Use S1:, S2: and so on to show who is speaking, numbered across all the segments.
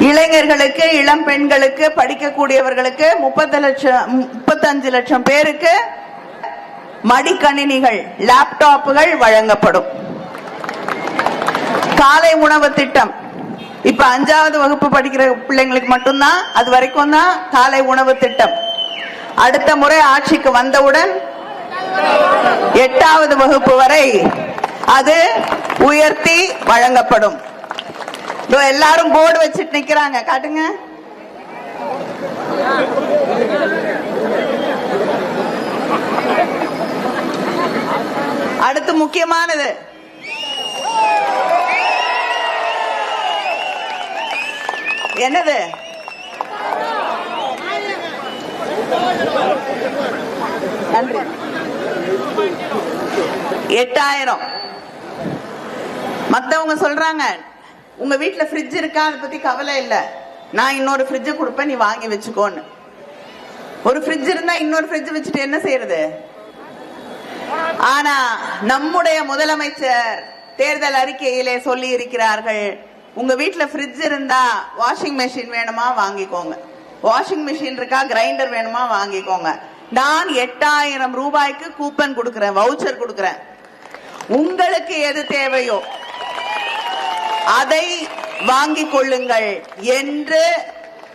S1: இளைஞர்களுக்கு, இளம் பெண்களுக்கு, படிக்கக்கூடியவர்களுக்கு 35 லட்சம் பேருக்கு மடிக்கணினிகள், லேப்டாப்புகள் வழங்கப்படும். காலை உணவு திட்டம் இப்ப 5வது வகுப்பு படிக்கிற பிள்ளைங்களுக்கு மட்டும்தான், அது வரைக்கும் தான் காலை உணவு திட்டம். அடுத்த முறை ஆட்சிக்கு வந்தவுடன் 8வது வகுப்பு வரை அது உயர்த்தி வழங்கப்படும். எல்லாரும் போர்டு வச்சிட்டு நிக்கிறாங்க, காட்டுங்க. அடுத்து முக்கியமானது என்னது? நன்றி. 8000. மத்தவங்க சொல்றாங்க உங்க வீட்டுல ஃப்ரிட்ஜ் இருக்கா, அதை பத்தி கவலை இல்ல, நான் இன்னொரு ஃப்ரிட்ஜ் கொடுப்பேன், நீ வாங்கி வச்சுக்கோன்னு. ஒரு ஃப்ரிட்ஜ் இருந்தா இன்னொரு ஃப்ரிட்ஜ் வச்சுட்டு என்ன செய்யறது? ஆனா நம்முடைய முதலமைச்சர் தேர்தல் அறிக்கையிலே சொல்லி இருக்கிறார்கள், உங்க வீட்டுல ஃப்ரிட்ஜ் இருந்தா வாஷிங் மெஷின் வேணுமா வாங்கிக்கோங்க, வாஷிங் மெஷின் இருக்கா, கிரைண்டர் வேணுமா வாங்கிக்கோங்க. நான் 8000 ரூபாய்க்கு கூப்பன் கொடுக்கிறேன், வவுச்சர் கொடுக்கிறேன். உங்களுக்கு எது தேவையோ அதை வாங்கிக் கொள்ளுங்கள் என்று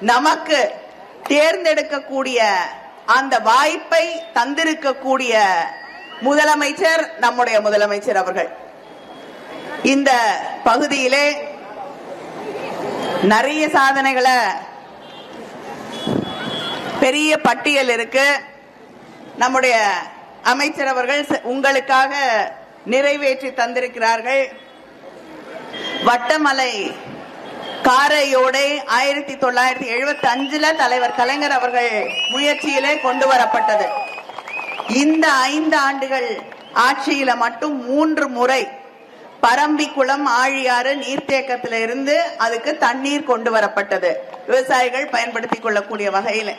S1: நமக்கு தேர்ந்தெடுக்கக்கூடிய அந்த வாய்ப்பை தந்திருக்கக்கூடிய முதலமைச்சர் நம்முடைய முதலமைச்சர் அவர்கள். இந்த பகுதியிலே நிறைய சாதனைகளை, பெரிய பட்டியல் இருக்கு. நம்முடைய அமைச்சர் அவர்கள் உங்களுக்காக நிறைவேற்றி தந்திருக்கிறார்கள். வட்டமலை காரையோடை 1975 தலைவர் கலைஞர் அவர்கள் முயற்சியிலே கொண்டு வரப்பட்டது. இந்த 5 ஆண்டுகள் ஆட்சியில மட்டும் 3 முறை பரம்பிக்குளம் ஆழியாறு நீர்த்தேக்கத்திலிருந்து அதுக்கு தண்ணீர் கொண்டு வரப்பட்டது, விவசாயிகள் பயன்படுத்திக் கொள்ளக்கூடிய வகையில்.